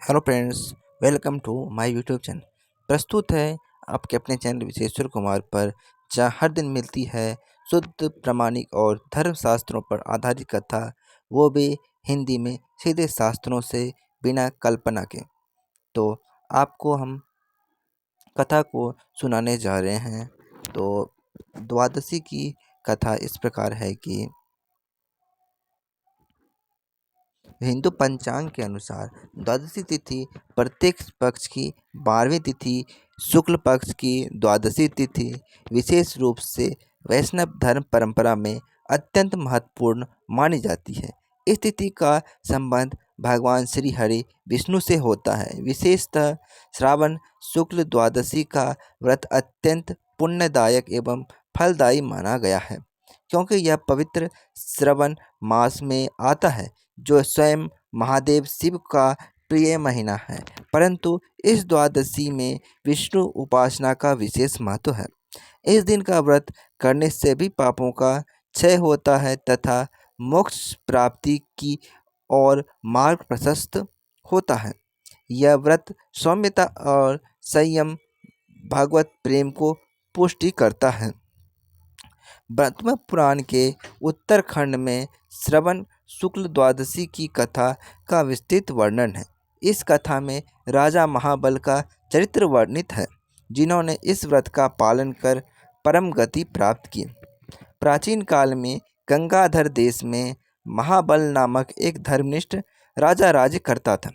Hello friends, welcome to my YouTube channel. प्रस्तुत है आपके अपने चैनल विशेश्वर कुमार पर, जहां हर दिन मिलती है शुद्ध प्रामाणिक और धर्मशास्त्रों पर आधारित कथा, वो भी हिंदी में सीधे शास्त्रों से, बिना कल्पना के। तो आपको हम कथा को सुनाने जा रहे हैं। तो द्वादशी की कथा इस प्रकार है कि हिंदू पंचांग के अनुसार द्वादशी तिथि प्रत्येक पक्ष की 12वीं तिथि, शुक्ल पक्ष की द्वादशी तिथि विशेष रूप से वैष्णव धर्म परंपरा में अत्यंत महत्वपूर्ण मानी जाती है। इस तिथि का संबंध भगवान श्री हरि विष्णु से होता है। विशेषतः श्रावण शुक्ल द्वादशी का व्रत अत्यंत पुण्यदायक एवं फलदायी माना गया है, क्योंकि यह पवित्र श्रवण मास में आता है, जो स्वयं महादेव शिव का प्रिय महीना है। परंतु इस द्वादशी में विष्णु उपासना का विशेष महत्व है। इस दिन का व्रत करने से भी पापों का क्षय होता है तथा मोक्ष प्राप्ति की और मार्ग प्रशस्त होता है। यह व्रत सौम्यता और संयम, भागवत प्रेम को पुष्टि करता है। ब्रह्म पुराण के उत्तरखंड में श्रवण शुक्ल द्वादशी की कथा का विस्तृत वर्णन है। इस कथा में राजा महाबल का चरित्र वर्णित है, जिन्होंने इस व्रत का पालन कर परम गति प्राप्त की। प्राचीन काल में गंगाधर देश में महाबल नामक एक धर्मनिष्ठ राजा राज्य करता था।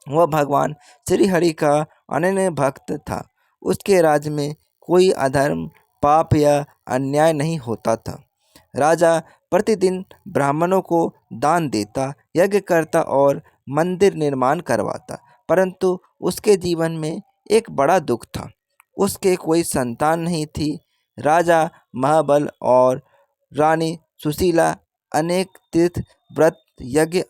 वह भगवान श्रीहरि का अनन्य भक्त था। उसके राज्य में कोई अधर्म, पाप या अन्याय नहीं होता था। राजा प्रतिदिन ब्राह्मणों को दान देता, यज्ञ करता और मंदिर निर्माण करवाता। परंतु उसके जीवन में एक बड़ा दुख था। उसके कोई संतान नहीं थी। राजा महाबल और रानी सुशीला अनेक तीर्थ, व्रत, यज्ञ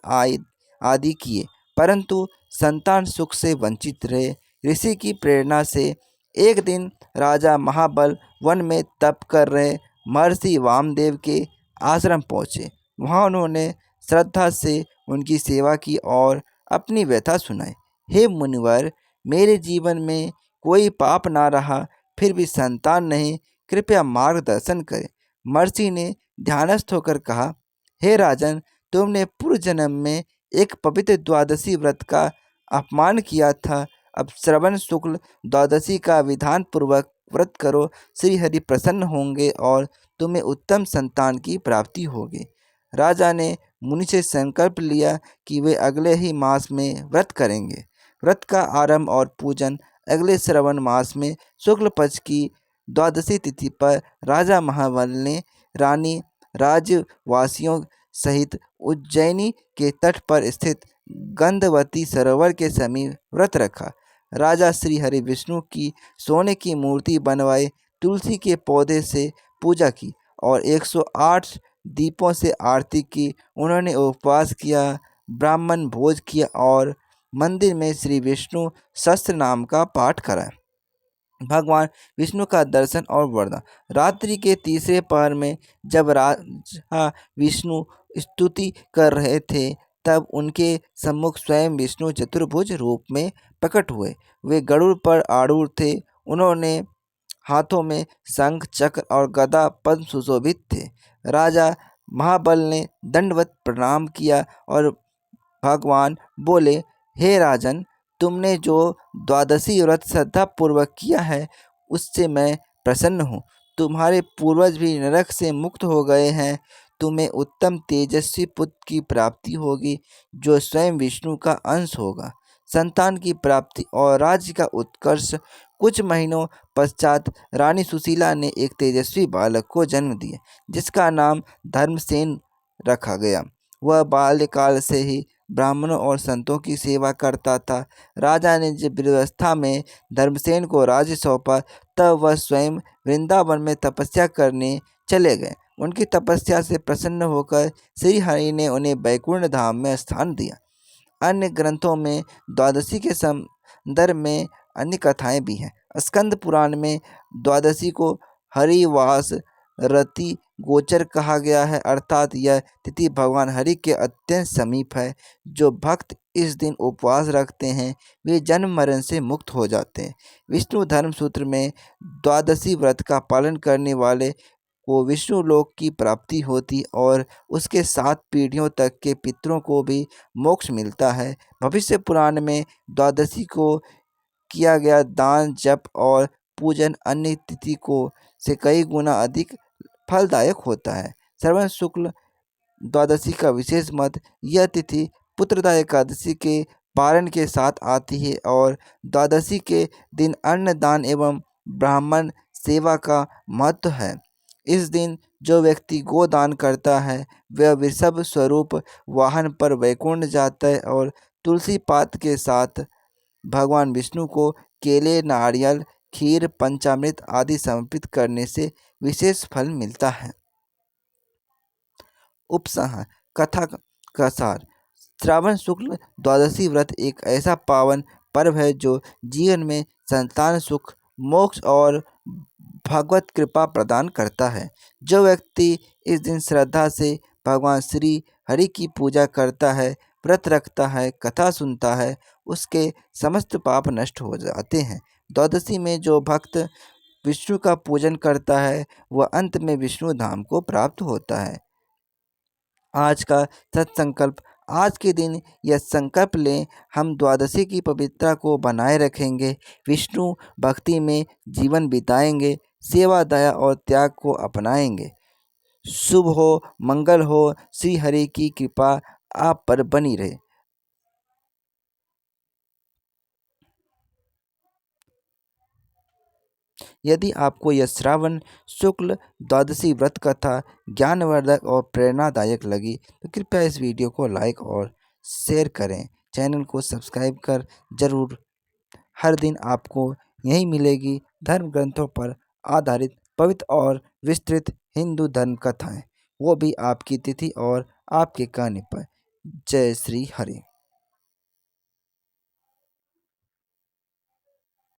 आदि किए, परंतु संतान सुख से वंचित रहे। ऋषि की प्रेरणा से एक दिन राजा महाबल वन में तप कर रहे महर्षि वामदेव के आश्रम पहुँचे। वहाँ उन्होंने श्रद्धा से उनकी सेवा की और अपनी व्यथा सुनाई। हे मुनिवर, मेरे जीवन में कोई पाप ना रहा, फिर भी संतान नहीं, कृपया मार्गदर्शन करें। महर्षि ने ध्यानस्थ होकर कहा, हे राजन, तुमने पूर्व जन्म में एक पवित्र द्वादशी व्रत का अपमान किया था। अब श्रवण शुक्ल द्वादशी का विधान पूर्वक व्रत करो। श्री हरि प्रसन्न होंगे और तुम्हें उत्तम संतान की प्राप्ति होगी। राजा ने मुनि से संकल्प लिया कि वे अगले ही मास में व्रत करेंगे। व्रत का आरंभ और पूजन अगले श्रवण मास में शुक्ल पक्ष की द्वादशी तिथि पर राजा महाबल ने रानी राज्यवासियों सहित उज्जैनी के तट पर स्थित गंधवती सरोवर के समीप व्रत रखा। राजा श्री हरि विष्णु की सोने की मूर्ति बनवाई, तुलसी के पौधे से पूजा की और 108 दीपों से आरती की। उन्होंने उपवास किया, ब्राह्मण भोज किया और मंदिर में श्री विष्णु सहस्त्र नाम का पाठ कराया। भगवान विष्णु का दर्शन और वरदान। रात्रि के तीसरे पहर में जब राजा विष्णु स्तुति कर रहे थे, तब उनके सम्मुख स्वयं विष्णु चतुर्भुज रूप में प्रकट हुए। वे गरुड़ पर आरूढ़ थे। उन्होंने हाथों में शंख, चक्र और गदा पद्म सुशोभित थे। राजा महाबल ने दंडवत प्रणाम किया और भगवान बोले, हे राजन, तुमने जो द्वादशी व्रत श्रद्धापूर्वक किया है, उससे मैं प्रसन्न हूँ। तुम्हारे पूर्वज भी नरक से मुक्त हो गए हैं। तुम्हें उत्तम तेजस्वी पुत्र की प्राप्ति होगी, जो स्वयं विष्णु का अंश होगा। संतान की प्राप्ति और राज्य का उत्कर्ष। कुछ महीनों पश्चात रानी सुशीला ने एक तेजस्वी बालक को जन्म दिया, जिसका नाम धर्मसेन रखा गया। वह बाल्यकाल से ही ब्राह्मणों और संतों की सेवा करता था। राजा ने जब वृद्धावस्था में धर्मसेन को राज्य सौंपा, तब वह स्वयं वृंदावन में तपस्या करने चले गए। उनकी तपस्या से प्रसन्न होकर श्री हरि ने उन्हें वैकुंठ धाम में स्थान दिया। अन्य ग्रंथों में द्वादशी के संदर्भ में अन्य कथाएं भी हैं। स्कंद पुराण में द्वादशी को हरिवास रति गोचर कहा गया है, अर्थात यह तिथि भगवान हरि के अत्यंत समीप है। जो भक्त इस दिन उपवास रखते हैं वे जन्म मरण से मुक्त हो जाते हैं। विष्णु धर्म सूत्र में द्वादशी व्रत का पालन करने वाले को विष्णु लोक की प्राप्ति होती और उसके 7 पीढ़ियों तक के पितरों को भी मोक्ष मिलता है। भविष्य पुराण में द्वादशी को किया गया दान, जप और पूजन अन्य तिथि को से कई गुना अधिक फलदायक होता है। श्रवण शुक्ल द्वादशी का विशेष मत, यह तिथि पुत्रदा एकादशी के पारण के साथ आती है और द्वादशी के दिन अन्न दान एवं ब्राह्मण सेवा का महत्व है। इस दिन जो व्यक्ति गोदान करता है वह वृषभ स्वरूप वाहन पर वैकुंठ जाता है और तुलसी पात के साथ भगवान विष्णु को केले, नारियल, खीर, पंचामृत आदि समर्पित करने से विशेष फल मिलता है। उपसंहार कथा का सार। श्रावण शुक्ल द्वादशी व्रत एक ऐसा पावन पर्व है जो जीवन में संतान सुख, मोक्ष और भगवत कृपा प्रदान करता है। जो व्यक्ति इस दिन श्रद्धा से भगवान श्री हरि की पूजा करता है, व्रत रखता है, कथा सुनता है, उसके समस्त पाप नष्ट हो जाते हैं। द्वादशी में जो भक्त विष्णु का पूजन करता है वह अंत में विष्णु धाम को प्राप्त होता है। आज का सत्संकल्प। आज के दिन यह संकल्प लें, हम द्वादशी की पवित्रता को बनाए रखेंगे, विष्णु भक्ति में जीवन बिताएंगे, सेवा, दया और त्याग को अपनाएंगे। शुभ हो, मंगल हो, श्री हरि की कृपा आप पर बनी रहे। यदि आपको यह श्रावण शुक्ल द्वादशी व्रत कथा ज्ञानवर्धक और प्रेरणादायक लगी तो कृपया इस वीडियो को लाइक और शेयर करें। चैनल को सब्सक्राइब कर जरूर। हर दिन आपको यही मिलेगी धर्म ग्रंथों पर आधारित पवित्र और विस्तृत हिंदू धर्म कथाएं, वो भी आपकी तिथि और आपके कहने पर। जय श्री हरि।